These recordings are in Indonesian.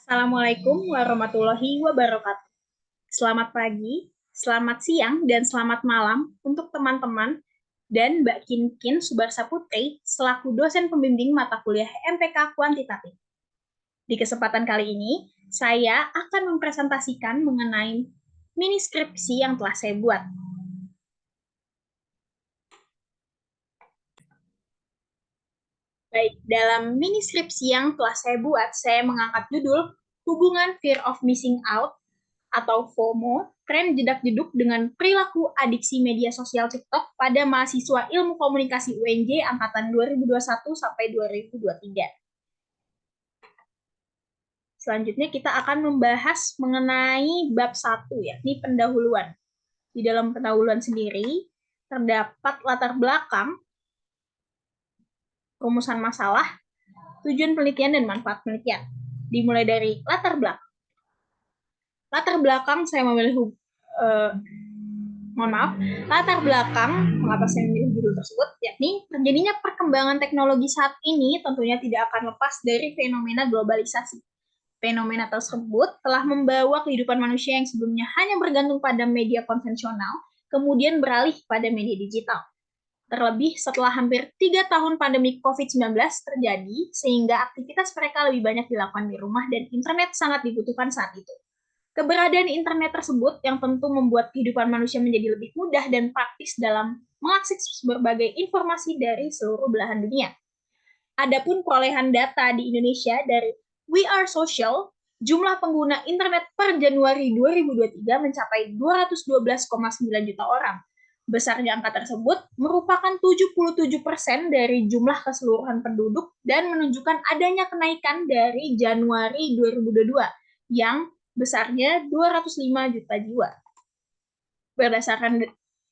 Assalamualaikum warahmatullahi wabarakatuh. Selamat pagi, selamat siang, dan selamat malam untuk teman-teman dan Mbak Kinkin Subarsa Putri selaku dosen pembimbing mata kuliah MPK Kuantitatif. Di kesempatan kali ini, saya akan mempresentasikan mengenai mini skripsi yang telah saya buat. Baik, dalam mini skripsi yang telah saya buat, saya mengangkat judul Hubungan Fear of Missing Out atau FOMO, tren jedak-jeduk dengan perilaku adiksi media sosial TikTok pada mahasiswa Ilmu Komunikasi UNJ angkatan 2021 sampai 2023. Selanjutnya kita akan membahas mengenai bab 1, yakni pendahuluan. Di dalam pendahuluan sendiri terdapat latar belakang, rumusan masalah, tujuan penelitian, dan manfaat penelitian. Dimulai dari latar belakang. Latar belakang saya memilih latar belakang mengapa saya memilih judul tersebut, yakni terjadinya perkembangan teknologi saat ini tentunya tidak akan lepas dari fenomena globalisasi. Fenomena tersebut telah membawa kehidupan manusia yang sebelumnya hanya bergantung pada media konvensional, kemudian beralih pada media digital. Terlebih setelah hampir 3 tahun pandemi COVID-19 terjadi, sehingga aktivitas mereka lebih banyak dilakukan di rumah dan internet sangat dibutuhkan saat itu. Keberadaan internet tersebut yang tentu membuat kehidupan manusia menjadi lebih mudah dan praktis dalam mengakses berbagai informasi dari seluruh belahan dunia. Adapun perolehan data di Indonesia dari We Are Social, jumlah pengguna internet per Januari 2023 mencapai 212,9 juta orang. Besarnya angka tersebut merupakan 77% dari jumlah keseluruhan penduduk dan menunjukkan adanya kenaikan dari Januari 2022 yang besarnya 205 juta jiwa. Berdasarkan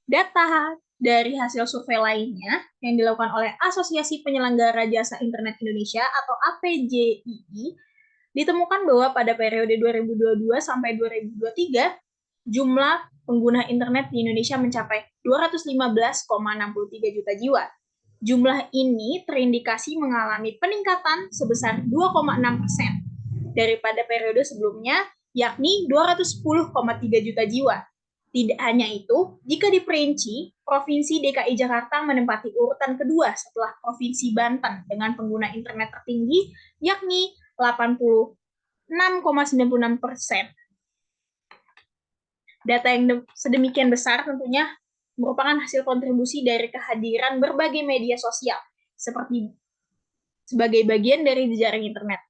data dari hasil survei lainnya yang dilakukan oleh Asosiasi Penyelenggara Jasa Internet Indonesia atau APJII, ditemukan bahwa pada periode 2022 sampai 2023, jumlah pengguna internet di Indonesia mencapai 215,63 juta jiwa. Jumlah ini terindikasi mengalami peningkatan sebesar 2,6% daripada periode sebelumnya, yakni 210,3 juta jiwa. Tidak hanya itu, jika diperinci, Provinsi DKI Jakarta menempati urutan kedua setelah Provinsi Banten dengan pengguna internet tertinggi, yakni 86,96%. Data yang sedemikian besar tentunya merupakan hasil kontribusi dari kehadiran berbagai media sosial, seperti sebagai bagian dari jejaring internet.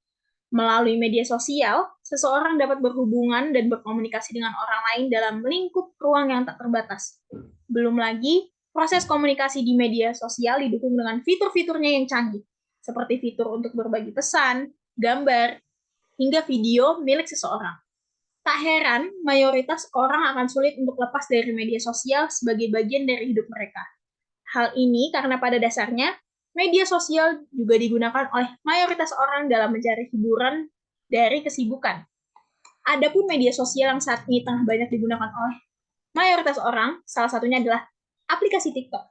Melalui media sosial, seseorang dapat berhubungan dan berkomunikasi dengan orang lain dalam lingkup ruang yang tak terbatas. Belum lagi, proses komunikasi di media sosial didukung dengan fitur-fiturnya yang canggih, seperti fitur untuk berbagi pesan, gambar, hingga video milik seseorang. Tak heran, mayoritas orang akan sulit untuk lepas dari media sosial sebagai bagian dari hidup mereka. Hal ini karena pada dasarnya, media sosial juga digunakan oleh mayoritas orang dalam mencari hiburan dari kesibukan. Adapun media sosial yang saat ini tengah banyak digunakan oleh mayoritas orang, salah satunya adalah aplikasi TikTok.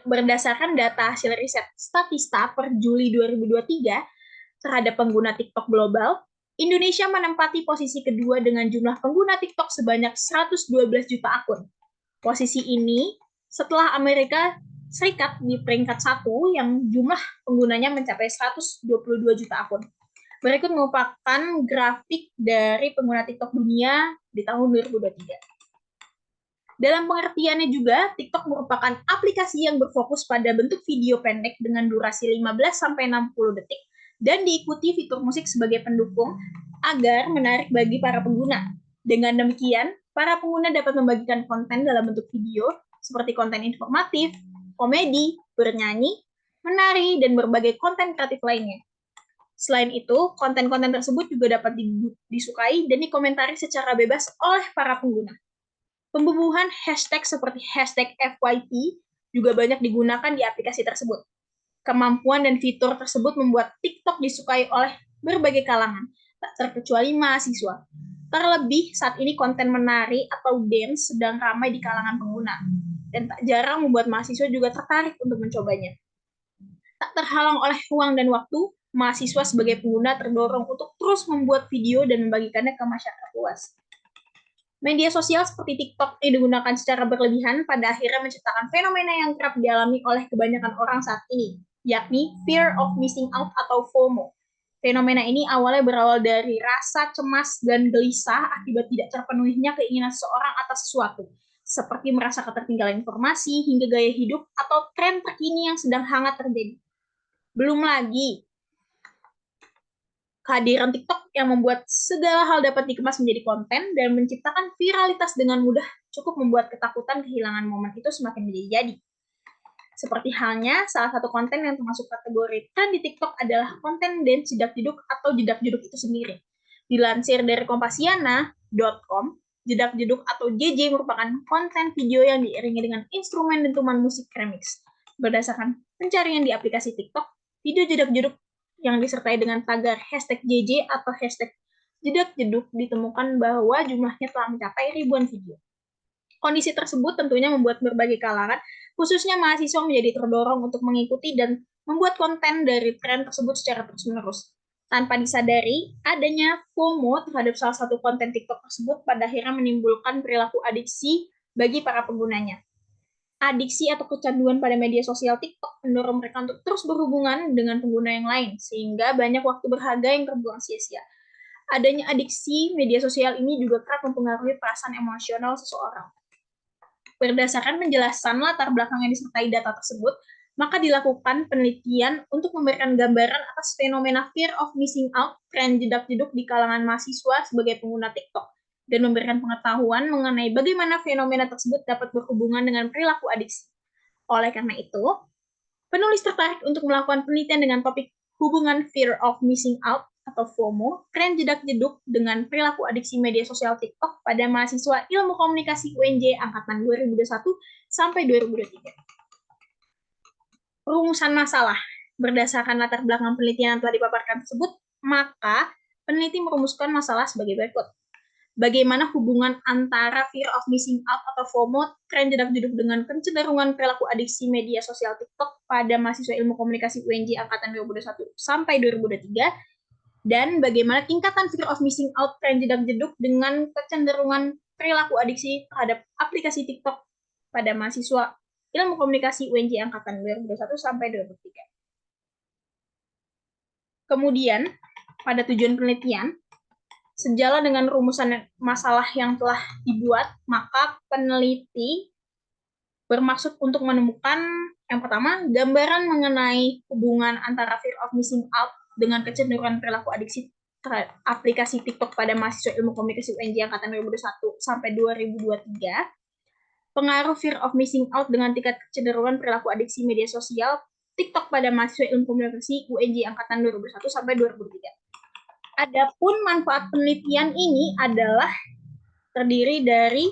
Berdasarkan data hasil riset Statista per Juli 2023 terhadap pengguna TikTok global, Indonesia menempati posisi kedua dengan jumlah pengguna TikTok sebanyak 112 juta akun. Posisi ini setelah Amerika Serikat di peringkat 1 yang jumlah penggunanya mencapai 122 juta akun. Berikut merupakan grafik dari pengguna TikTok dunia di tahun 2023. Dalam pengertiannya juga, TikTok merupakan aplikasi yang berfokus pada bentuk video pendek dengan durasi 15-60 detik dan diikuti fitur musik sebagai pendukung agar menarik bagi para pengguna. Dengan demikian, para pengguna dapat membagikan konten dalam bentuk video seperti konten informatif, komedi, bernyanyi, menari, dan berbagai konten kreatif lainnya. Selain itu, konten-konten tersebut juga dapat disukai dan dikomentari secara bebas oleh para pengguna. Pembubuhan hashtag seperti hashtag FYP juga banyak digunakan di aplikasi tersebut. Kemampuan dan fitur tersebut membuat TikTok disukai oleh berbagai kalangan, tak terkecuali mahasiswa. Terlebih saat ini konten menari atau dance sedang ramai di kalangan pengguna, dan tak jarang membuat mahasiswa juga tertarik untuk mencobanya. Tak terhalang oleh ruang dan waktu, mahasiswa sebagai pengguna terdorong untuk terus membuat video dan membagikannya ke masyarakat luas. Media sosial seperti TikTok yang digunakan secara berlebihan pada akhirnya menciptakan fenomena yang kerap dialami oleh kebanyakan orang saat ini, yakni fear of missing out atau FOMO. Fenomena ini awalnya berawal dari rasa cemas dan gelisah akibat tidak terpenuhinya keinginan seseorang atas sesuatu, seperti merasa ketertinggalan informasi hingga gaya hidup atau tren terkini yang sedang hangat terjadi. Belum lagi kehadiran TikTok yang membuat segala hal dapat dikemas menjadi konten dan menciptakan viralitas dengan mudah cukup membuat ketakutan kehilangan momen itu semakin menjadi-jadi. Seperti halnya, salah satu konten yang termasuk kategori tren di TikTok adalah konten dance jedak-jeduk atau jedak-jeduk itu sendiri. Dilansir dari kompasiana.com, jedak-jeduk atau JJ merupakan konten video yang diiringi dengan instrumen dentuman musik remix. Berdasarkan pencarian di aplikasi TikTok, video jedak-jeduk yang disertai dengan tagar hashtag JJ atau hashtag jedak-jeduk ditemukan bahwa jumlahnya telah mencapai ribuan video. Kondisi tersebut tentunya membuat berbagai kalangan, khususnya mahasiswa, menjadi terdorong untuk mengikuti dan membuat konten dari tren tersebut secara terus-menerus. Tanpa disadari, adanya FOMO terhadap salah satu konten TikTok tersebut pada akhirnya menimbulkan perilaku adiksi bagi para penggunanya. Adiksi atau kecanduan pada media sosial TikTok mendorong mereka untuk terus berhubungan dengan pengguna yang lain, sehingga banyak waktu berharga yang terbuang sia-sia. Adanya adiksi media sosial ini juga kerap mempengaruhi perasaan emosional seseorang. Berdasarkan penjelasan latar belakang yang disertai data tersebut, maka dilakukan penelitian untuk memberikan gambaran atas fenomena fear of missing out, tren jedak-jeduk di kalangan mahasiswa sebagai pengguna TikTok, dan memberikan pengetahuan mengenai bagaimana fenomena tersebut dapat berhubungan dengan perilaku adiksi. Oleh karena itu, penulis tertarik untuk melakukan penelitian dengan topik hubungan fear of missing out atau FOMO, tren jedak-jeduk dengan perilaku adiksi media sosial TikTok pada mahasiswa Ilmu Komunikasi UNJ angkatan 2021 sampai 2023. Rumusan masalah. Berdasarkan latar belakang penelitian yang telah dipaparkan tersebut, maka peneliti merumuskan masalah sebagai berikut. Bagaimana hubungan antara fear of missing out atau FOMO, tren jedak-jeduk dengan kecenderungan perilaku adiksi media sosial TikTok pada mahasiswa Ilmu Komunikasi UNJ angkatan 2021 sampai 2023, dan bagaimana tingkatan fear of missing out, tren jedak-jeduk dengan kecenderungan perilaku adiksi terhadap aplikasi TikTok pada mahasiswa Ilmu Komunikasi UNJ angkatan 2021 sampai 2023. Kemudian, pada tujuan penelitian, sejalan dengan rumusan masalah yang telah dibuat, maka peneliti bermaksud untuk menemukan, yang pertama, gambaran mengenai hubungan antara fear of missing out dengan kecenderungan perilaku adiksi terhadap aplikasi TikTok pada mahasiswa Ilmu Komunikasi UNJ angkatan 2021 sampai 2023, pengaruh fear of missing out dengan tingkat kecenderungan perilaku adiksi media sosial TikTok pada mahasiswa Ilmu Komunikasi UNJ angkatan 2021 sampai 2023. Adapun manfaat penelitian ini adalah terdiri dari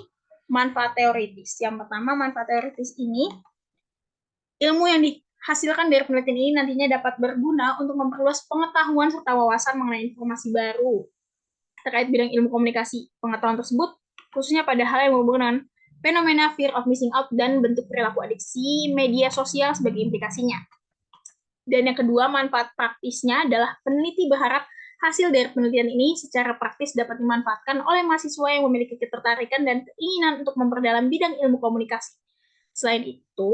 manfaat teoritis. Yang pertama, manfaat teoritis ini, ilmu yang dihasilkan dari penelitian ini nantinya dapat berguna untuk memperluas pengetahuan serta wawasan mengenai informasi baru terkait bidang ilmu komunikasi. Pengetahuan tersebut khususnya pada hal yang berhubungan dengan fenomena fear of missing out dan bentuk perilaku adiksi media sosial sebagai implikasinya. Dan yang kedua, manfaat praktisnya adalah peneliti berharap hasil dari penelitian ini secara praktis dapat dimanfaatkan oleh mahasiswa yang memiliki ketertarikan dan keinginan untuk memperdalam bidang ilmu komunikasi. Selain itu,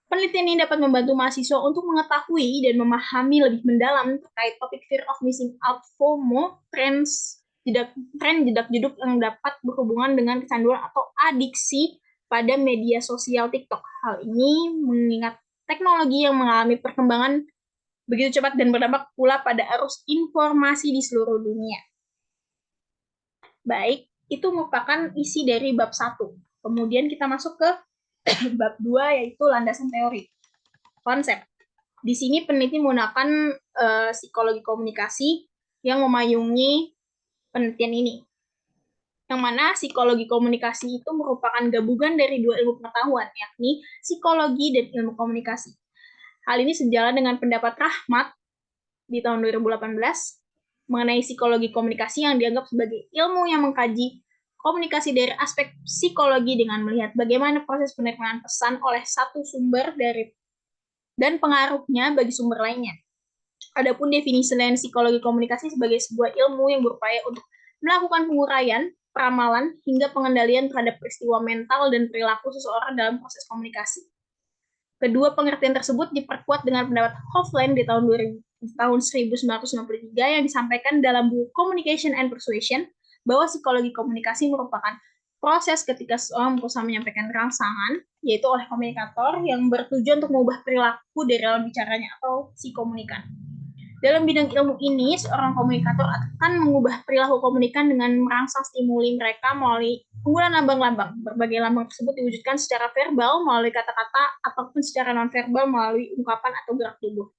penelitian ini dapat membantu mahasiswa untuk mengetahui dan memahami lebih mendalam terkait topik fear of missing out, FOMO, tren jedak-jeduk yang dapat berhubungan dengan kecanduan atau adiksi pada media sosial TikTok. Hal ini mengingat teknologi yang mengalami perkembangan begitu cepat dan berdampak pula pada arus informasi di seluruh dunia. Baik, itu merupakan isi dari bab 1. Kemudian kita masuk ke bab 2, yaitu landasan teori. Konsep. Di sini peneliti menggunakan psikologi komunikasi yang memayungi penelitian ini. Yang mana psikologi komunikasi itu merupakan gabungan dari dua ilmu pengetahuan, yakni psikologi dan ilmu komunikasi. Hal ini sejalan dengan pendapat Rahmat di tahun 2018 mengenai psikologi komunikasi yang dianggap sebagai ilmu yang mengkaji komunikasi dari aspek psikologi dengan melihat bagaimana proses penerimaan pesan oleh satu sumber dan pengaruhnya bagi sumber lainnya. Adapun definisi lain psikologi komunikasi sebagai sebuah ilmu yang berupaya untuk melakukan penguraian, peramalan, hingga pengendalian terhadap peristiwa mental dan perilaku seseorang dalam proses komunikasi. Kedua pengertian tersebut diperkuat dengan pendapat Hofland di tahun 1993 yang disampaikan dalam buku Communication and Persuasion bahwa psikologi komunikasi merupakan proses ketika seseorang berusaha menyampaikan rangsangan, yaitu oleh komunikator yang bertujuan untuk mengubah perilaku dari lawan bicaranya atau si komunikan. Dalam bidang ilmu ini, seorang komunikator akan mengubah perilaku komunikan dengan merangsang stimuli mereka melalui penggunaan lambang-lambang. Berbagai lambang tersebut diwujudkan secara verbal melalui kata-kata ataupun secara non-verbal melalui ungkapan atau gerak tubuh.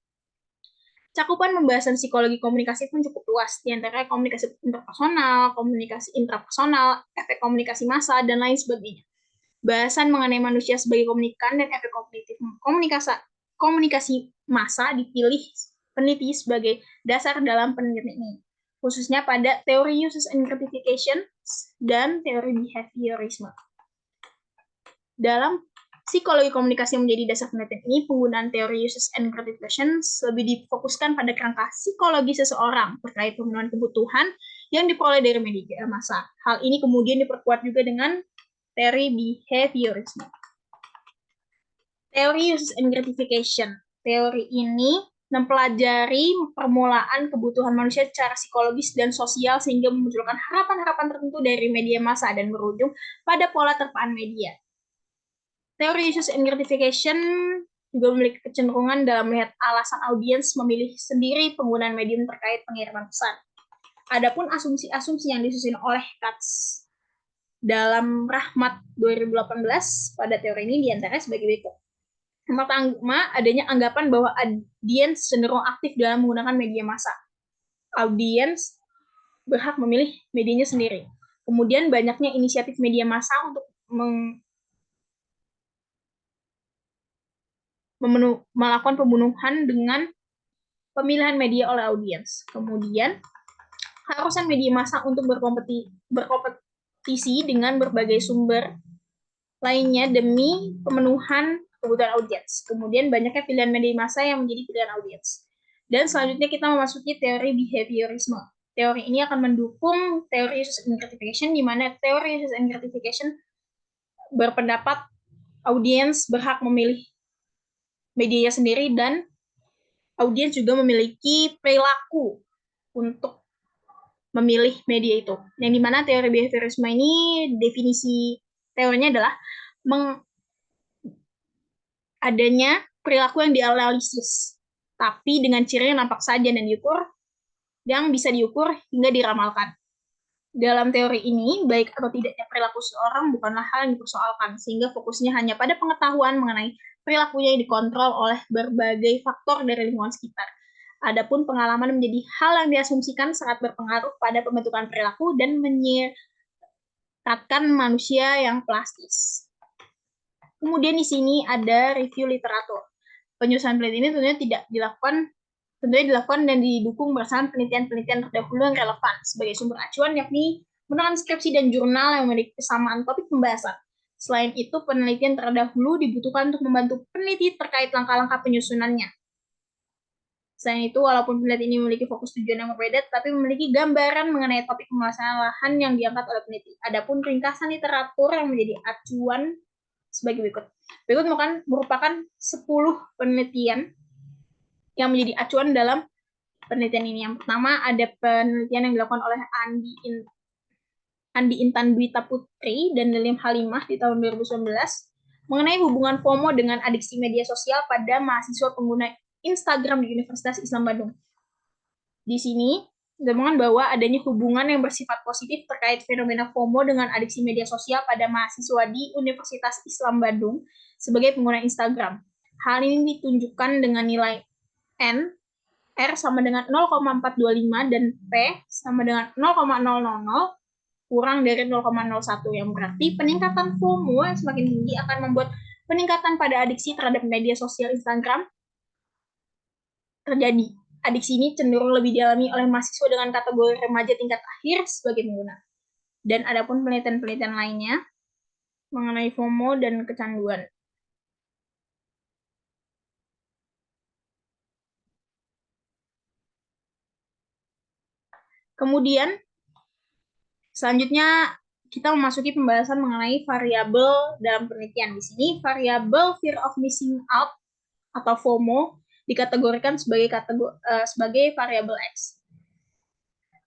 Cakupan pembahasan psikologi komunikasi pun cukup luas, di antara komunikasi interpersonal, komunikasi intrapersonal, efek komunikasi massa, dan lain sebagainya. Bahasan mengenai manusia sebagai komunikan dan efek komunikasi massa dipilih peneliti sebagai dasar dalam penelitian ini, khususnya pada teori uses and gratification dan teori behaviorisme. Dalam psikologi komunikasi yang menjadi dasar penelitian ini, penggunaan teori uses and gratification lebih difokuskan pada kerangka psikologi seseorang terkait pemenuhan kebutuhan yang diperoleh dari media massa. Hal ini kemudian diperkuat juga dengan teori behaviorisme. Teori uses and gratification. Teori ini mempelajari permulaan kebutuhan manusia secara psikologis dan sosial sehingga memunculkan harapan-harapan tertentu dari media massa dan berujung pada pola terpaan media. Teori uses and gratification juga memiliki kecenderungan dalam melihat alasan audiens memilih sendiri penggunaan medium terkait pengiriman pesan. Adapun asumsi-asumsi yang disusun oleh Katz dalam Rahmat 2018 pada teori ini diantaranya sebagai berikut. Yang pertama, adanya anggapan bahwa audiens cenderung aktif dalam menggunakan media massa. Audiens berhak memilih medianya sendiri. Kemudian banyaknya inisiatif media massa untuk melakukan pembunuhan dengan pemilihan media oleh audiens. Kemudian, keharusan media massa untuk berkompetisi dengan berbagai sumber lainnya demi pemenuhan kebutuhan audiens. Kemudian banyaknya pilihan media massa yang menjadi pilihan audiens. Dan selanjutnya kita memasuki teori behaviorisme. Teori ini akan mendukung teori uses and gratification, di mana teori uses and gratification berpendapat audiens berhak memilih medianya sendiri dan audiens juga memiliki perilaku untuk memilih media itu. Yang dimana teori behaviorisme ini definisi teorinya adalah adanya perilaku yang dianalisis, tapi dengan ciri yang nampak saja dan diukur, yang bisa diukur hingga diramalkan. Dalam teori ini, baik atau tidaknya perilaku seseorang bukanlah hal yang dipersoalkan, sehingga fokusnya hanya pada pengetahuan mengenai perilakunya yang dikontrol oleh berbagai faktor dari lingkungan sekitar. Adapun pengalaman menjadi hal yang diasumsikan sangat berpengaruh pada pembentukan perilaku dan menyiratkan manusia yang plastis. Kemudian di sini ada review literatur. Penyusunan penelitian ini tentunya dilakukan dan didukung berdasarkan penelitian-penelitian terdahulu yang relevan sebagai sumber acuan, yakni menggunakan skripsi dan jurnal yang memiliki kesamaan topik pembahasan. Selain itu, penelitian terdahulu dibutuhkan untuk membantu peneliti terkait langkah-langkah penyusunannya. Selain itu, walaupun peneliti ini memiliki fokus tujuan yang berbeda, tapi memiliki gambaran mengenai topik permasalahan yang diangkat oleh peneliti. Adapun ringkasan literatur yang menjadi acuan sebagai berikut. Berikut merupakan 10 penelitian yang menjadi acuan dalam penelitian ini. Yang pertama, ada penelitian yang dilakukan oleh Andi Intan Dwita Putri dan Lilim Halimah di tahun 2019 mengenai hubungan FOMO dengan adiksi media sosial pada mahasiswa pengguna Instagram di Universitas Islam Bandung. Di sini, ditemukan bahwa adanya hubungan yang bersifat positif terkait fenomena FOMO dengan adiksi media sosial pada mahasiswa di Universitas Islam Bandung sebagai pengguna Instagram. Hal ini ditunjukkan dengan nilai N, R sama dengan 0,425 dan P sama dengan 0,000 kurang dari 0,01, yang berarti peningkatan FOMO yang semakin tinggi akan membuat peningkatan pada adiksi terhadap media sosial Instagram terjadi. Adiksi ini cenderung lebih dialami oleh mahasiswa dengan kategori remaja tingkat akhir sebagai pengguna. Dan adapun penelitian-penelitian lainnya mengenai FOMO dan kecanduan. Kemudian, selanjutnya kita memasuki pembahasan mengenai variabel dalam penelitian. Di sini, variabel fear of missing out atau FOMO dikategorikan sebagai variabel X.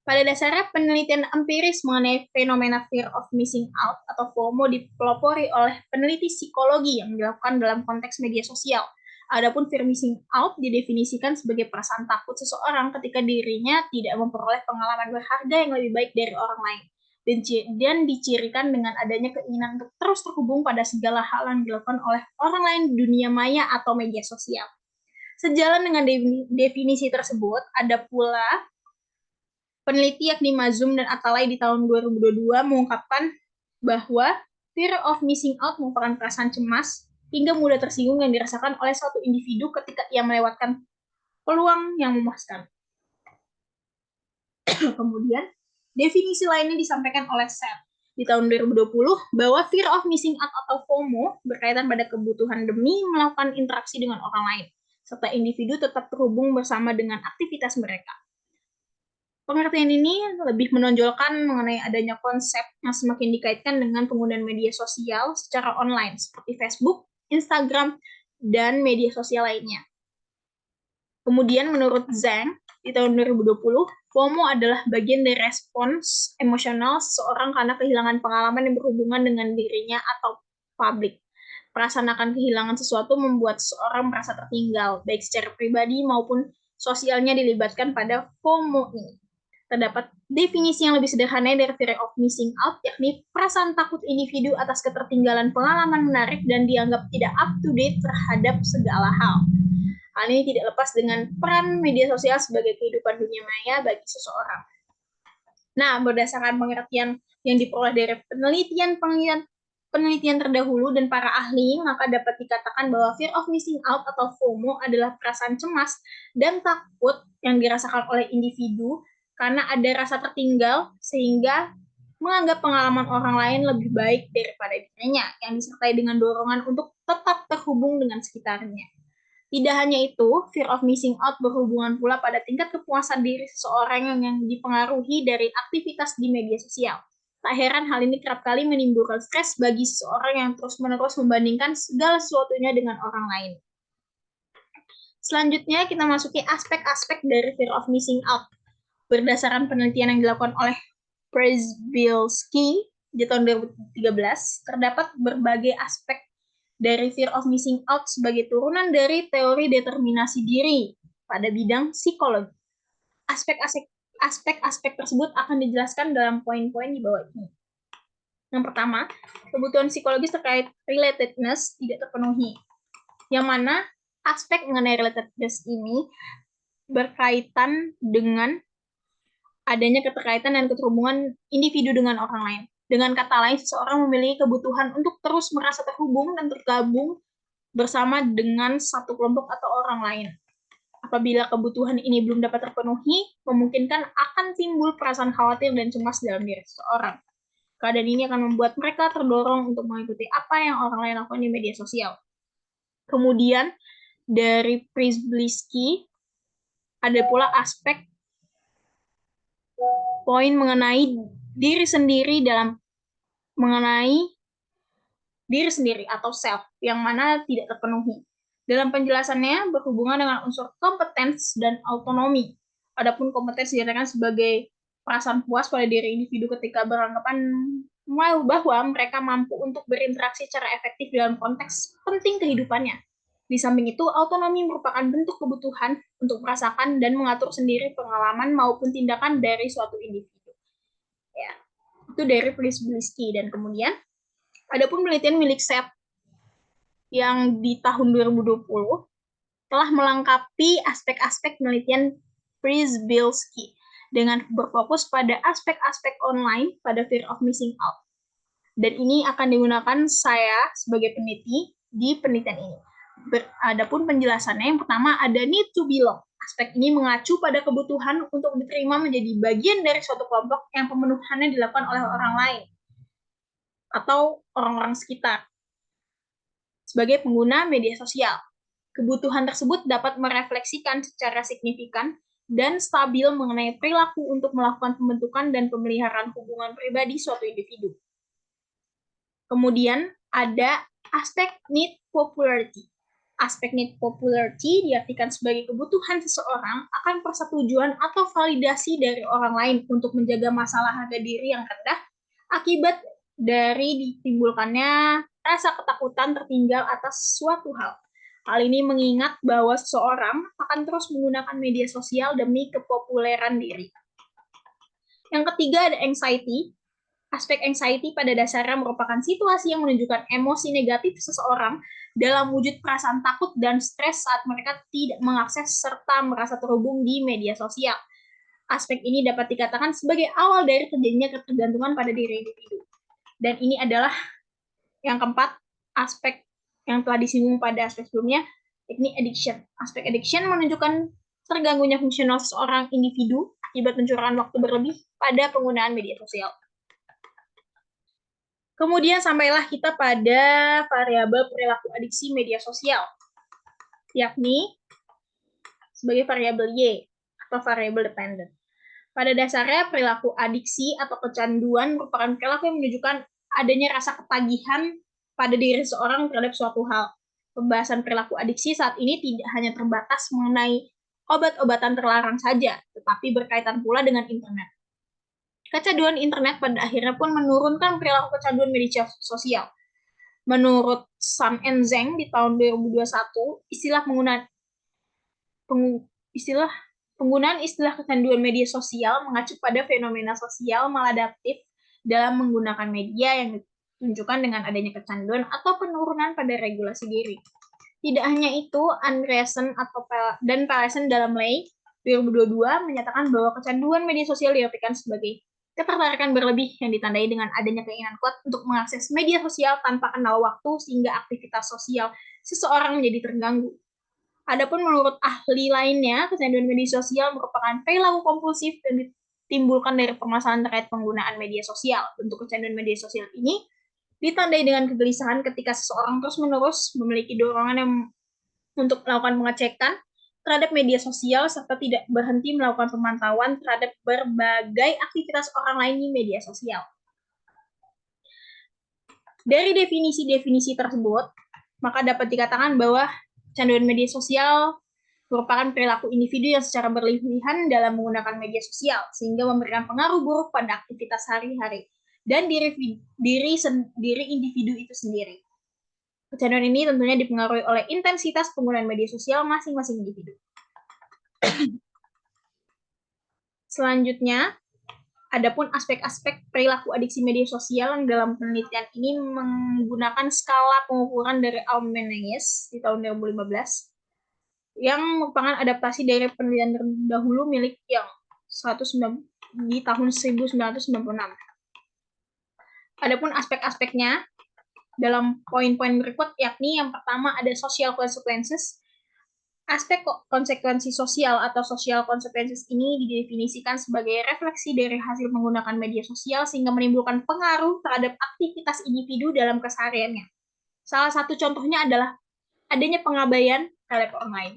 Pada dasarnya, penelitian empiris mengenai fenomena fear of missing out atau FOMO dipelopori oleh peneliti psikologi yang dilakukan dalam konteks media sosial. Adapun fear missing out didefinisikan sebagai perasaan takut seseorang ketika dirinya tidak memperoleh pengalaman berharga yang lebih baik dari orang lain, dan dicirikan dengan adanya keinginan untuk terus terhubung pada segala hal yang dilakukan oleh orang lain di dunia maya atau media sosial. Sejalan dengan definisi tersebut, ada pula peneliti yakni Mazum dan Atalay di tahun 2022 mengungkapkan bahwa fear of missing out merupakan perasaan cemas hingga mudah tersinggung yang dirasakan oleh suatu individu ketika ia melewatkan peluang yang memuaskan. Kemudian, definisi lainnya disampaikan oleh Seth di tahun 2020 bahwa fear of missing out atau FOMO berkaitan pada kebutuhan demi melakukan interaksi dengan orang lain, serta individu tetap terhubung bersama dengan aktivitas mereka. Pengertian ini lebih menonjolkan mengenai adanya konsep yang semakin dikaitkan dengan penggunaan media sosial secara online, seperti Facebook, Instagram, dan media sosial lainnya. Kemudian menurut Zhang, di tahun 2020, FOMO adalah bagian dari respons emosional seseorang karena kehilangan pengalaman yang berhubungan dengan dirinya atau publik. Perasaan akan kehilangan sesuatu membuat seseorang merasa tertinggal, baik secara pribadi maupun sosialnya dilibatkan pada FOMO ini. Terdapat definisi yang lebih sederhana dari fear of missing out, yakni perasaan takut individu atas ketertinggalan pengalaman menarik dan dianggap tidak up-to-date terhadap segala hal. Hal ini tidak lepas dengan peran media sosial sebagai kehidupan dunia maya bagi seseorang. Nah, berdasarkan pengertian yang diperoleh dari penelitian terdahulu dan para ahli, maka dapat dikatakan bahwa fear of missing out atau FOMO adalah perasaan cemas dan takut yang dirasakan oleh individu karena ada rasa tertinggal sehingga menganggap pengalaman orang lain lebih baik daripada dirinya, yang disertai dengan dorongan untuk tetap terhubung dengan sekitarnya. Tidak hanya itu, fear of missing out berhubungan pula pada tingkat kepuasan diri seseorang yang dipengaruhi dari aktivitas di media sosial. Tak heran hal ini kerap kali menimbulkan stres bagi seseorang yang terus-menerus membandingkan segala sesuatunya dengan orang lain. Selanjutnya, kita masuki aspek-aspek dari fear of missing out. Berdasarkan penelitian yang dilakukan oleh Przybylski di tahun 2013, terdapat berbagai aspek dari fear of missing out sebagai turunan dari teori determinasi diri pada bidang psikologi. Aspek-aspek tersebut akan dijelaskan dalam poin-poin di bawah ini. Yang pertama, kebutuhan psikologis terkait relatedness tidak terpenuhi, yang mana aspek mengenai relatedness ini berkaitan dengan adanya keterkaitan dan keterhubungan individu dengan orang lain. Dengan kata lain, seseorang memiliki kebutuhan untuk terus merasa terhubung dan tergabung bersama dengan satu kelompok atau orang lain. Apabila kebutuhan ini belum dapat terpenuhi, memungkinkan akan timbul perasaan khawatir dan cemas dalam diri seseorang. Keadaan ini akan membuat mereka terdorong untuk mengikuti apa yang orang lain lakukan di media sosial. Kemudian, dari Przybylski, ada pula aspek poin mengenai diri sendiri atau self yang mana tidak terpenuhi. Dalam penjelasannya berhubungan dengan unsur kompetens dan autonomi. Adapun kompetens dikatakan sebagai perasaan puas pada diri individu ketika beranggapan bahwa mereka mampu untuk berinteraksi secara efektif dalam konteks penting kehidupannya. Di samping itu, autonomi merupakan bentuk kebutuhan untuk merasakan dan mengatur sendiri pengalaman maupun tindakan dari suatu individu. Ya, itu dari Przybylski. Dan kemudian, adapun penelitian milik Seth yang di tahun 2020 telah melengkapi aspek-aspek penelitian Przybylski dengan berfokus pada aspek-aspek online pada fear of missing out. Dan ini akan digunakan saya sebagai peneliti di penelitian ini. Adapun penjelasannya, yang pertama ada need to belong. Aspek ini mengacu pada kebutuhan untuk diterima menjadi bagian dari suatu kelompok yang pemenuhannya dilakukan oleh orang lain atau orang-orang sekitar sebagai pengguna media sosial. Kebutuhan tersebut dapat merefleksikan secara signifikan dan stabil mengenai perilaku untuk melakukan pembentukan dan pemeliharaan hubungan pribadi suatu individu. Kemudian ada aspek need popularity. Aspek need popularity diartikan sebagai kebutuhan seseorang akan persetujuan atau validasi dari orang lain untuk menjaga masalah harga diri yang rendah akibat dari ditimbulkannya rasa ketakutan tertinggal atas suatu hal. Hal ini mengingat bahwa seseorang akan terus menggunakan media sosial demi kepopuleran diri. Yang ketiga ada anxiety. Aspek anxiety pada dasarnya merupakan situasi yang menunjukkan emosi negatif seseorang dalam wujud perasaan takut dan stres saat mereka tidak mengakses serta merasa terhubung di media sosial. Aspek ini dapat dikatakan sebagai awal dari terjadinya ketergantungan pada diri individu. Dan ini adalah yang keempat, aspek yang telah disinggung pada aspek sebelumnya, yakni addiction. Aspek addiction menunjukkan terganggunya fungsional seseorang individu akibat pencurahan waktu berlebih pada penggunaan media sosial. Kemudian sampailah kita pada variabel perilaku adiksi media sosial, yakni sebagai variabel Y atau variabel dependent. Pada dasarnya, perilaku adiksi atau kecanduan merupakan perilaku yang menunjukkan adanya rasa ketagihan pada diri seseorang terhadap suatu hal. Pembahasan perilaku adiksi saat ini tidak hanya terbatas mengenai obat-obatan terlarang saja, tetapi berkaitan pula dengan internet. Kecanduan internet pada akhirnya pun menurunkan perilaku kecanduan media sosial. Menurut Sun and Zheng di tahun 2021, penggunaan istilah kecanduan media sosial mengacu pada fenomena sosial maladaptif dalam menggunakan media yang ditunjukkan dengan adanya kecanduan atau penurunan pada regulasi diri. Tidak hanya itu, Andreessen dan Pallesen dalam Ley 2022 menyatakan bahwa kecanduan media sosial diartikan sebagai ketertarikan berlebih yang ditandai dengan adanya keinginan kuat untuk mengakses media sosial tanpa kenal waktu sehingga aktivitas sosial seseorang menjadi terganggu. Adapun menurut ahli lainnya, kecanduan media sosial merupakan perilaku kompulsif dan ditimbulkan dari permasalahan terkait penggunaan media sosial. Bentuk kecanduan media sosial ini ditandai dengan kegelisahan ketika seseorang terus-menerus memiliki dorongan yang untuk melakukan pengecekan terhadap media sosial serta tidak berhenti melakukan pemantauan terhadap berbagai aktivitas orang lain di media sosial. Dari definisi-definisi tersebut, maka dapat dikatakan bahwa kecanduan media sosial merupakan perilaku individu yang secara berlebihan dalam menggunakan media sosial, sehingga memberikan pengaruh buruk pada aktivitas sehari-hari dan diri individu itu sendiri. Kecanduan ini tentunya dipengaruhi oleh intensitas penggunaan media sosial masing-masing individu. Selanjutnya, adapun aspek-aspek perilaku adiksi media sosial yang dalam penelitian ini menggunakan skala pengukuran dari Almenayes di tahun 2015, yang merupakan adaptasi dari penelitian terdahulu milik yang di tahun 1996. Adapun aspek-aspeknya dalam poin-poin berikut, yakni yang pertama ada social consequences. Aspek konsekuensi sosial atau social consequences ini didefinisikan sebagai refleksi dari hasil menggunakan media sosial sehingga menimbulkan pengaruh terhadap aktivitas individu dalam kesehariannya. Salah satu contohnya adalah adanya pengabaian terhadap orang lain.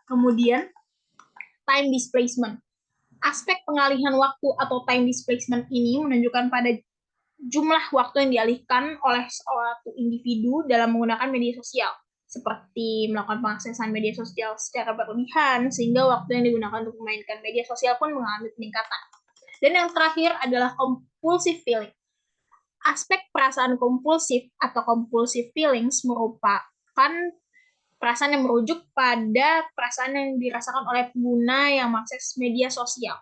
Kemudian, time displacement. Aspek pengalihan waktu atau time displacement ini menunjukkan pada jumlah waktu yang dialihkan oleh suatu individu dalam menggunakan media sosial, seperti melakukan pengaksesan media sosial secara berlebihan, sehingga waktu yang digunakan untuk memainkan media sosial pun mengalami peningkatan. Dan yang terakhir adalah compulsive feeling. Aspek perasaan kompulsif atau compulsive feelings merupakan perasaan yang merujuk pada perasaan yang dirasakan oleh pengguna yang mengakses media sosial.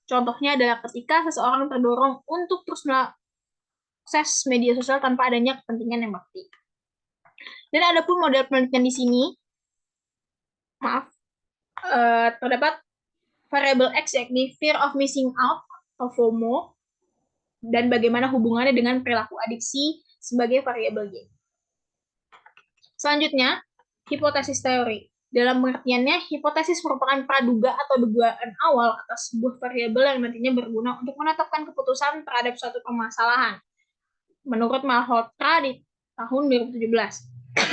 Contohnya adalah ketika seseorang terdorong untuk terus akses media sosial tanpa adanya kepentingan yang pasti. Dan ada pun model penelitian di sini, terdapat variable X yakni fear of missing out atau FOMO, dan bagaimana hubungannya dengan perilaku adiksi sebagai variabel Y. Selanjutnya, hipotesis teori. Dalam pengertiannya, hipotesis merupakan praduga atau dugaan awal atas sebuah variabel yang nantinya berguna untuk menetapkan keputusan terhadap suatu permasalahan. Menurut Malhotra di tahun 2017.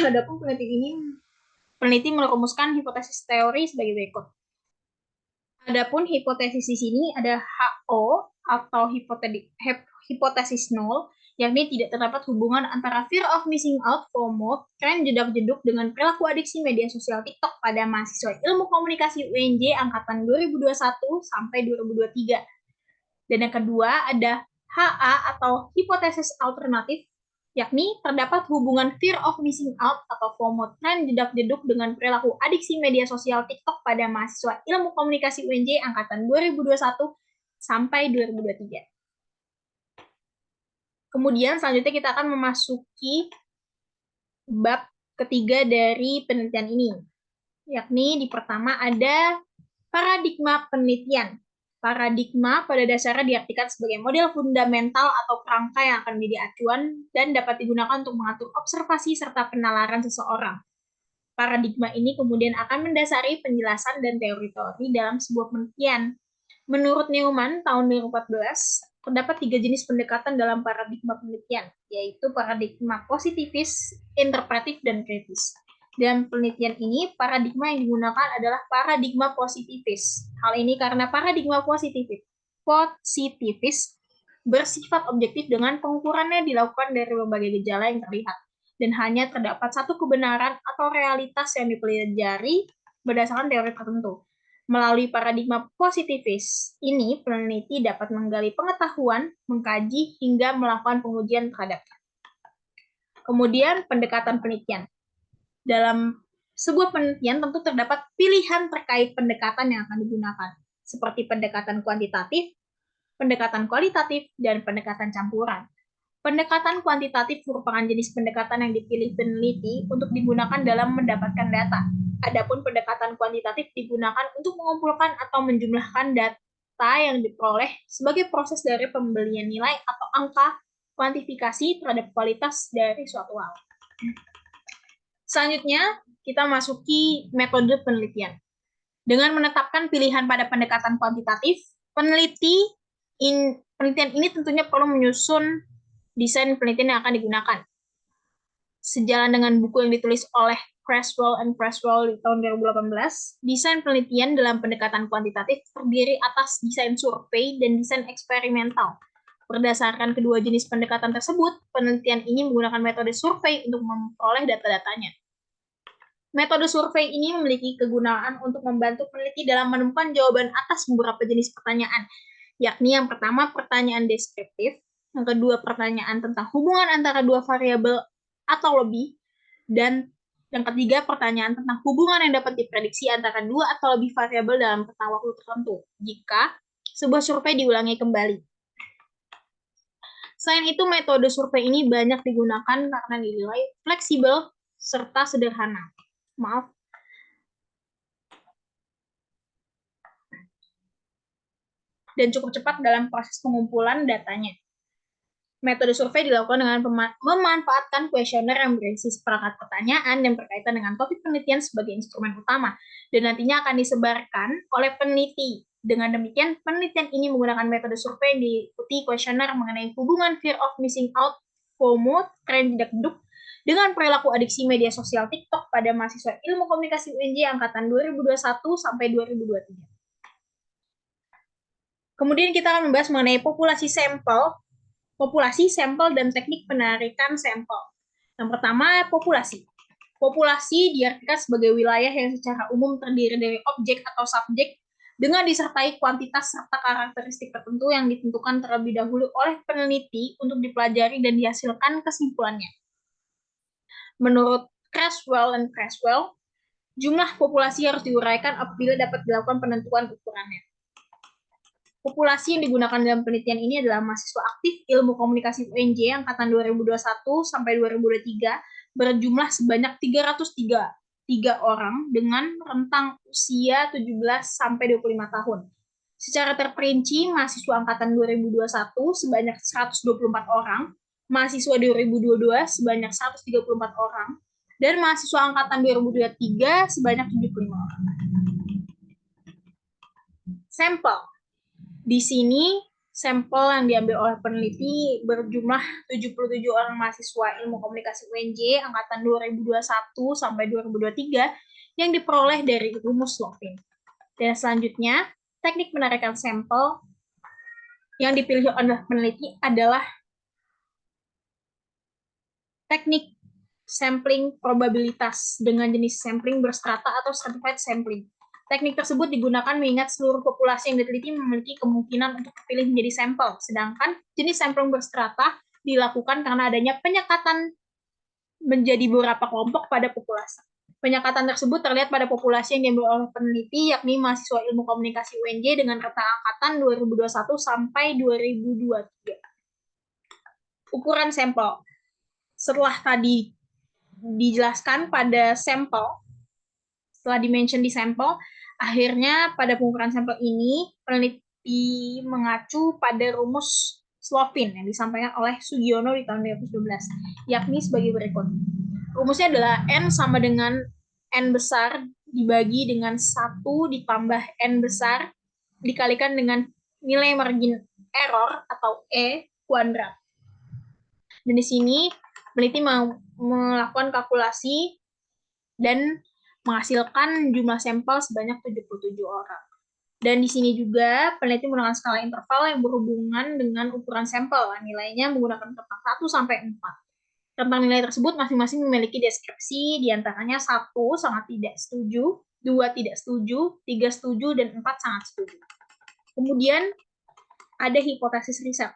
Adapun peneliti merumuskan hipotesis teori sebagai berikut. Adapun hipotesis di sini ada HO atau hipotesis nol, yakni tidak terdapat hubungan antara fear of missing out (FOMO), tren jedak-jeduk dengan perilaku adiksi media sosial TikTok pada mahasiswa Ilmu Komunikasi UNJ angkatan 2021 sampai 2023. Dan yang kedua ada HA atau hipotesis alternatif, yakni terdapat hubungan fear of missing out atau FOMO tren jedak-jeduk dengan perilaku adiksi media sosial TikTok pada mahasiswa Ilmu Komunikasi UNJ angkatan 2021 sampai 2023. Kemudian selanjutnya kita akan memasuki bab ketiga dari penelitian ini, yakni di pertama ada paradigma penelitian. Paradigma pada dasarnya diartikan sebagai model fundamental atau kerangka yang akan menjadi acuan dan dapat digunakan untuk mengatur observasi serta penalaran seseorang. Paradigma ini kemudian akan mendasari penjelasan dan teori-teori dalam sebuah penelitian. Menurut Neumann tahun 2014, terdapat 3 jenis pendekatan dalam paradigma penelitian, yaitu paradigma positivis, interpretif, dan kritis. Dalam penelitian ini, paradigma yang digunakan adalah paradigma positivis. Hal ini karena paradigma positivis bersifat objektif dengan pengukurannya dilakukan dari berbagai gejala yang terlihat, dan hanya terdapat satu kebenaran atau realitas yang dipelajari berdasarkan teori tertentu. Melalui paradigma positivis ini, peneliti dapat menggali pengetahuan, mengkaji, hingga melakukan pengujian terhadapnya. Kemudian, pendekatan penelitian. Dalam sebuah penelitian tentu terdapat pilihan terkait pendekatan yang akan digunakan, seperti pendekatan kuantitatif, pendekatan kualitatif, dan pendekatan campuran. Pendekatan kuantitatif merupakan jenis pendekatan yang dipilih peneliti untuk digunakan dalam mendapatkan data. Adapun pendekatan kuantitatif digunakan untuk mengumpulkan atau menjumlahkan data yang diperoleh sebagai proses dari pembelian nilai atau angka kuantifikasi terhadap kualitas dari suatu hal. Selanjutnya, kita masuki metode penelitian. Dengan menetapkan pilihan pada pendekatan kuantitatif, penelitian ini tentunya perlu menyusun desain penelitian yang akan digunakan. Sejalan dengan buku yang ditulis oleh Creswell di tahun 2018, desain penelitian dalam pendekatan kuantitatif terdiri atas desain survei dan desain eksperimental. Berdasarkan kedua jenis pendekatan tersebut, penelitian ini menggunakan metode survei untuk memperoleh data-datanya. Metode survei ini memiliki kegunaan untuk membantu peneliti dalam menemukan jawaban atas beberapa jenis pertanyaan, yakni yang pertama pertanyaan deskriptif, yang kedua pertanyaan tentang hubungan antara dua variabel atau lebih, dan yang ketiga pertanyaan tentang hubungan yang dapat diprediksi antara dua atau lebih variabel dalam rentang waktu tertentu, jika sebuah survei diulangi kembali. Selain itu, metode survei ini banyak digunakan karena dinilai fleksibel serta sederhana. Dan cukup cepat dalam proses pengumpulan datanya. Metode survei dilakukan dengan memanfaatkan kuesioner yang berisi seperangkat pertanyaan dan berkaitan dengan topik penelitian sebagai instrumen utama, dan nantinya akan disebarkan oleh peneliti. Dengan demikian, penelitian ini menggunakan metode survei yang diikuti kuesioner mengenai hubungan fear of missing out, FOMO, tren jedak-jeduk, dengan perilaku adiksi media sosial TikTok pada mahasiswa Ilmu Komunikasi UNJ angkatan 2021 sampai 2023. Kemudian kita akan membahas mengenai populasi sampel dan teknik penarikan sampel. Yang pertama, populasi. Populasi diartikan sebagai wilayah yang secara umum terdiri dari objek atau subjek dengan disertai kuantitas serta karakteristik tertentu yang ditentukan terlebih dahulu oleh peneliti untuk dipelajari dan dihasilkan kesimpulannya. Menurut Creswell, jumlah populasi harus diuraikan apabila dapat dilakukan penentuan ukurannya. Populasi yang digunakan dalam penelitian ini adalah mahasiswa aktif Ilmu Komunikasi UNJ angkatan 2021 sampai 2023 berjumlah sebanyak 303 orang dengan rentang usia 17 sampai 25 tahun. Secara terperinci, mahasiswa angkatan 2021 sebanyak 124 orang, mahasiswa 2022 sebanyak 134 orang, dan mahasiswa angkatan 2023 sebanyak 75 orang. Sampel. Di sini, sampel yang diambil oleh peneliti berjumlah 77 orang mahasiswa Ilmu Komunikasi UNJ angkatan 2021 sampai 2023 yang diperoleh dari rumus Lovin. Dan selanjutnya, teknik penarikan sampel yang dipilih oleh peneliti adalah teknik sampling probabilitas dengan jenis sampling berstrata atau stratified sampling. Teknik tersebut digunakan mengingat seluruh populasi yang diteliti memiliki kemungkinan untuk terpilih menjadi sampel, sedangkan jenis sampling berstrata dilakukan karena adanya penyekatan menjadi beberapa kelompok pada populasi. Penyekatan tersebut terlihat pada populasi yang diambil oleh peneliti, yakni mahasiswa ilmu komunikasi UNJ dengan rentang angkatan 2021 sampai 2023. Ukuran sampel. Setelah tadi dijelaskan pada sampel, setelah dimention di sampel, akhirnya pada pengukuran sampel ini, peneliti mengacu pada rumus Slovin yang disampaikan oleh Sugiono di tahun 2012, yakni sebagai berikut. Rumusnya adalah N sama dengan N besar dibagi dengan 1 ditambah N besar dikalikan dengan nilai margin error atau E kuadrat. Dan di sini peneliti melakukan kalkulasi dan menghasilkan jumlah sampel sebanyak 77 orang. Dan di sini juga peneliti menggunakan skala interval yang berhubungan dengan ukuran sampel. Nilainya menggunakan rentang 1 sampai 4. Rentang nilai tersebut masing-masing memiliki deskripsi, diantaranya 1 sangat tidak setuju, 2 tidak setuju, 3 setuju, dan 4 sangat setuju. Kemudian ada hipotesis riset.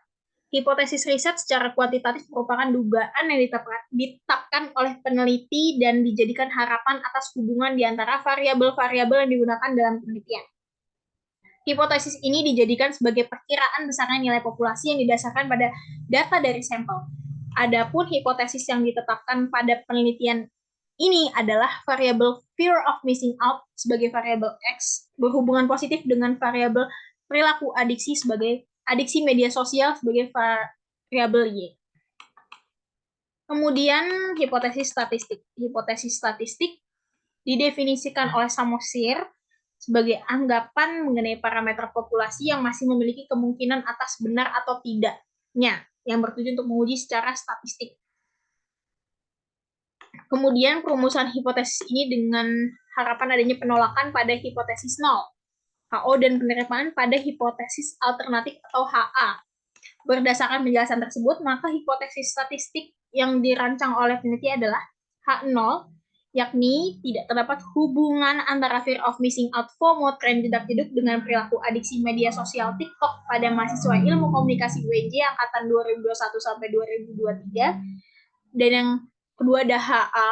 Hipotesis riset secara kuantitatif merupakan dugaan yang ditetapkan oleh peneliti dan dijadikan harapan atas hubungan di antara variabel-variabel yang digunakan dalam penelitian. Hipotesis ini dijadikan sebagai perkiraan besarnya nilai populasi yang didasarkan pada data dari sampel. Adapun hipotesis yang ditetapkan pada penelitian ini adalah variabel fear of missing out sebagai variabel X berhubungan positif dengan variabel perilaku adiksi sebagai adiksi media sosial sebagai variabel Y. Kemudian hipotesis statistik. Hipotesis statistik didefinisikan oleh Samosir sebagai anggapan mengenai parameter populasi yang masih memiliki kemungkinan atas benar atau tidaknya, yang bertujuan untuk menguji secara statistik. Kemudian perumusan hipotesis ini dengan harapan adanya penolakan pada hipotesis nol, HO, dan penerimaan pada hipotesis alternatif atau HA. Berdasarkan penjelasan tersebut, maka hipotesis statistik yang dirancang oleh peneliti adalah H0, yakni tidak terdapat hubungan antara fear of missing out FOMO tren jedak jeduk dengan perilaku adiksi media sosial TikTok pada mahasiswa ilmu komunikasi UNJ angkatan 2021 sampai 2023. Dan yang kedua ada HA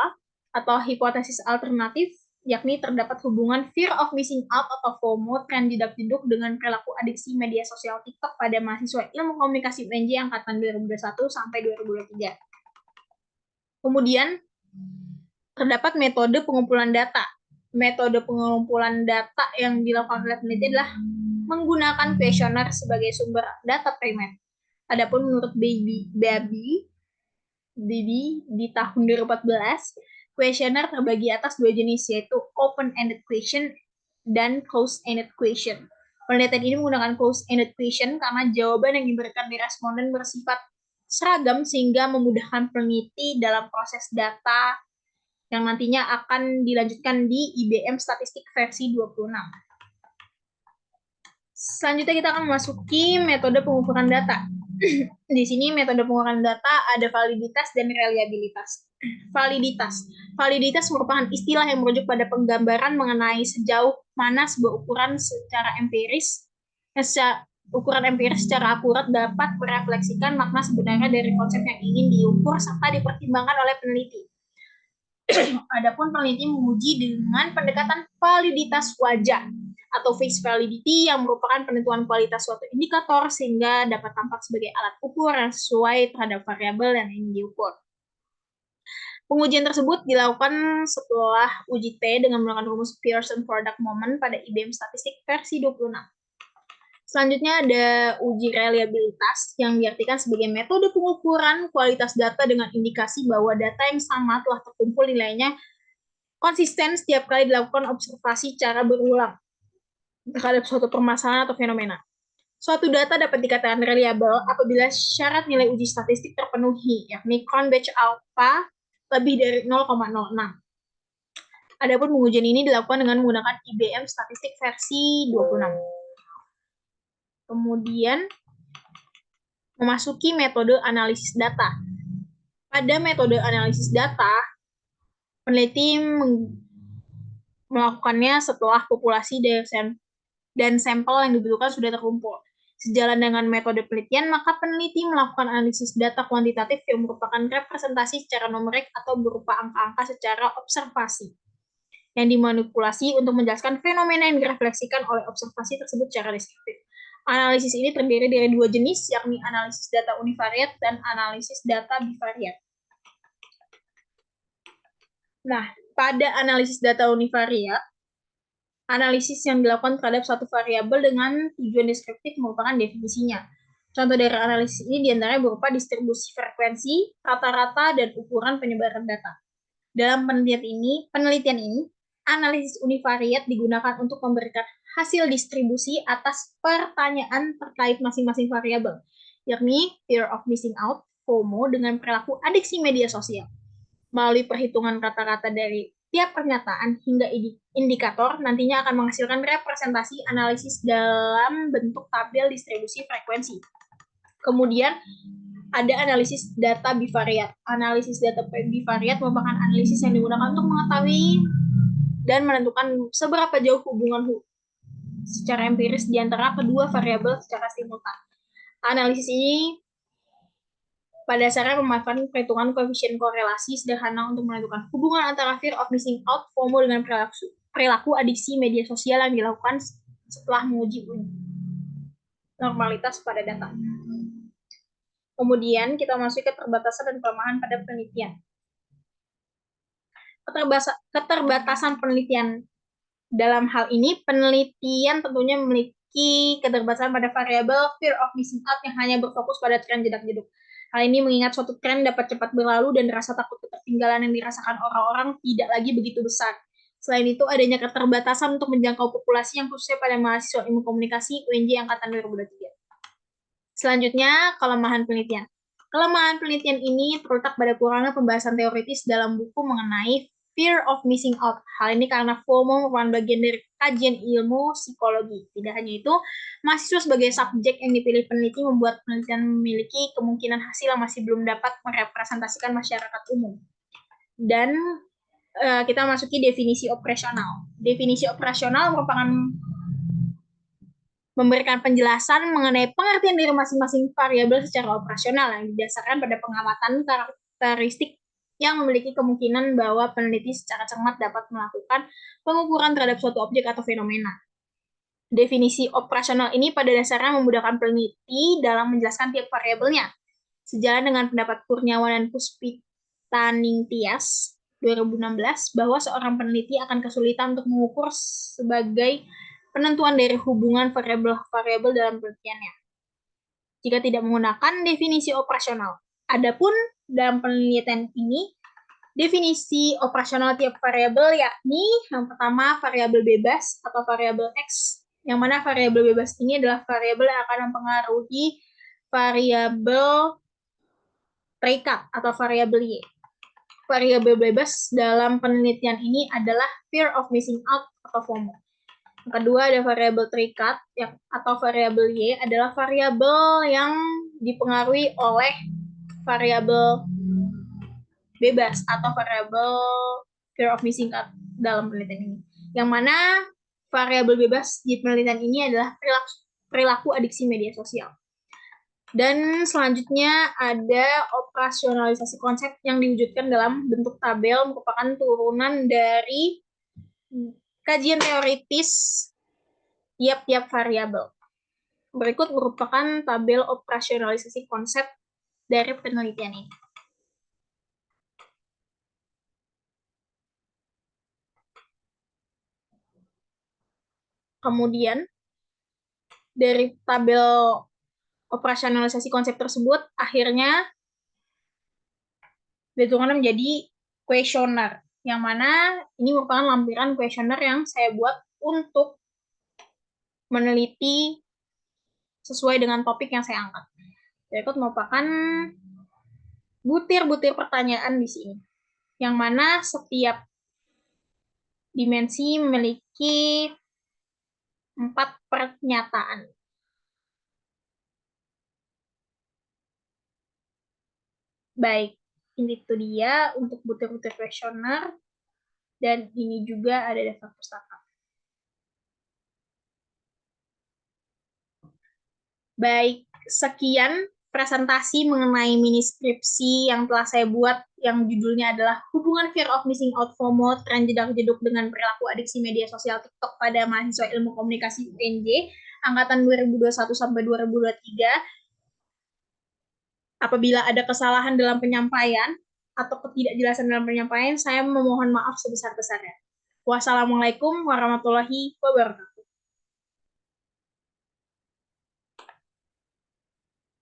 atau hipotesis alternatif, yakni terdapat hubungan fear of missing out atau FOMO tren jedak jeduk dengan perilaku adiksi media sosial TikTok pada mahasiswa ilmu komunikasi UNJ angkatan 2021 sampai 2023. Kemudian terdapat metode pengumpulan data. Metode pengumpulan data yang dilakukan oleh peneliti adalah menggunakan kuesioner sebagai sumber data primer. Adapun menurut Baby di tahun 2014, kuesioner terbagi atas dua jenis, yaitu open-ended question dan closed-ended question. Penelitian ini menggunakan closed-ended question karena jawaban yang diberikan di responden bersifat seragam sehingga memudahkan peneliti dalam proses data yang nantinya akan dilanjutkan di IBM Statistik versi 26. Selanjutnya kita akan memasuki metode pengukuran data. Di sini metode pengukuran data ada validitas dan reliabilitas. Validitas. Validitas merupakan istilah yang merujuk pada penggambaran mengenai sejauh mana sebuah ukuran secara empiris secara akurat dapat merefleksikan makna sebenarnya dari konsep yang ingin diukur serta dipertimbangkan oleh peneliti. Adapun peneliti menguji dengan pendekatan validitas wajah atau face validity yang merupakan penentuan kualitas suatu indikator sehingga dapat tampak sebagai alat ukur yang sesuai terhadap variabel yang ingin diukur. Pengujian tersebut dilakukan setelah uji T dengan menggunakan rumus Pearson Product Moment pada IBM Statistik versi 26. Selanjutnya ada uji reliabilitas yang diartikan sebagai metode pengukuran kualitas data dengan indikasi bahwa data yang sama telah terkumpul nilainya konsisten setiap kali dilakukan observasi secara berulang terhadap suatu permasalahan atau fenomena. Suatu data dapat dikatakan reliable apabila syarat nilai uji statistik terpenuhi, yakni Cron-Batch alpha lebih dari 0,06. Adapun pengujian ini dilakukan dengan menggunakan IBM Statistik versi 26. Kemudian, memasuki metode analisis data. Pada metode analisis data, peneliti melakukannya setelah populasi dan sampel yang dibutuhkan sudah terkumpul. Sejalan dengan metode penelitian, maka peneliti melakukan analisis data kuantitatif yang merupakan representasi secara numerik atau berupa angka-angka secara observasi, yang dimanipulasi untuk menjelaskan fenomena yang direfleksikan oleh observasi tersebut secara deskriptif. Analisis ini terdiri dari dua jenis, yakni analisis data univariat dan analisis data bivariat. Nah, pada analisis data univariat, analisis yang dilakukan terhadap satu variabel dengan tujuan deskriptif merupakan definisinya. Contoh dari analisis ini diantaranya berupa distribusi frekuensi, rata-rata, dan ukuran penyebaran data. Dalam penelitian ini, analisis univariat digunakan untuk memberikan hasil distribusi atas pertanyaan terkait masing-masing variabel, yakni fear of missing out, FOMO, dengan perilaku adiksi media sosial. Melalui perhitungan rata-rata dari tiap pernyataan hingga indikator nantinya akan menghasilkan representasi analisis dalam bentuk tabel distribusi frekuensi. Kemudian ada analisis data bivariat. Analisis data bivariat merupakan analisis yang digunakan untuk mengetahui dan menentukan seberapa jauh hubungan secara empiris di antara kedua variabel secara simultan. Analisis ini pada dasarnya memanfaatkan perhitungan koefisien korelasi sederhana untuk menentukan hubungan antara fear of missing out, FOMO, dengan perilaku adiksi media sosial yang dilakukan setelah menguji normalitas pada data. Kemudian kita masuk ke keterbatasan dan kelemahan pada penelitian. Keterbatasan penelitian dalam hal ini, penelitian tentunya memiliki keterbatasan pada variabel fear of missing out yang hanya berfokus pada tren jedak-jeduk. Hal ini mengingat suatu tren dapat cepat berlalu dan rasa takut ketertinggalan yang dirasakan orang-orang tidak lagi begitu besar. Selain itu, adanya keterbatasan untuk menjangkau populasi yang khususnya pada mahasiswa ilmu komunikasi UNJ Angkatan 2023. Selanjutnya, kelemahan penelitian. Kelemahan penelitian ini terletak pada kurangnya pembahasan teoritis dalam buku mengenai fear of missing out. Hal ini karena FOMO merupakan bagian dari kajian ilmu psikologi. Tidak hanya itu, mahasiswa sebagai subjek yang dipilih peneliti membuat penelitian memiliki kemungkinan hasil yang masih belum dapat merepresentasikan masyarakat umum. Dan kita masuki definisi operasional. Definisi operasional merupakan memberikan penjelasan mengenai pengertian dari masing-masing variabel secara operasional yang didasarkan pada pengamatan karakteristik yang memiliki kemungkinan bahwa peneliti secara cermat dapat melakukan pengukuran terhadap suatu objek atau fenomena. Definisi operasional ini pada dasarnya memudahkan peneliti dalam menjelaskan tiap variabelnya. Sejalan dengan pendapat Kurniawan dan Puspitaningtyas 2016 bahwa seorang peneliti akan kesulitan untuk mengukur sebagai penentuan dari hubungan variabel-variabel dalam penelitiannya jika tidak menggunakan definisi operasional. Adapun dalam penelitian ini, definisi operasional tiap variabel yakni yang pertama variabel bebas atau variabel X, yang mana variabel bebas ini adalah variabel yang akan mempengaruhi variabel terikat atau variabel Y. Variabel bebas dalam penelitian ini adalah fear of missing out atau FOMO. Yang kedua ada variabel terikat atau variabel Y adalah variabel yang dipengaruhi oleh variabel bebas atau variabel fear of missing out dalam penelitian ini. Yang mana variabel bebas di penelitian ini adalah perilaku adiksi media sosial. Dan selanjutnya ada operasionalisasi konsep yang diwujudkan dalam bentuk tabel merupakan turunan dari kajian teoritis tiap-tiap variabel. Berikut merupakan tabel operasionalisasi konsep dari penelitian ini. Kemudian, dari tabel operasionalisasi konsep tersebut, akhirnya diturunkan menjadi kuesioner, yang mana ini merupakan lampiran kuesioner yang saya buat untuk meneliti sesuai dengan topik yang saya angkat. Berikut merupakan butir-butir pertanyaan di sini, yang mana setiap dimensi memiliki 4 pernyataan. Baik, ini tuh dia untuk butir-butir kuesioner, dan ini juga ada daftar pustaka. Baik, sekian presentasi mengenai mini skripsi yang telah saya buat yang judulnya adalah Hubungan Fear of Missing Out FOMO, Tren Jedak-Jeduk dengan Perilaku Adiksi Media Sosial TikTok pada Mahasiswa Ilmu Komunikasi UNJ, Angkatan 2021 sampai 2023. Apabila ada kesalahan dalam penyampaian atau ketidakjelasan dalam penyampaian, saya memohon maaf sebesar-besarnya. Wassalamualaikum warahmatullahi wabarakatuh.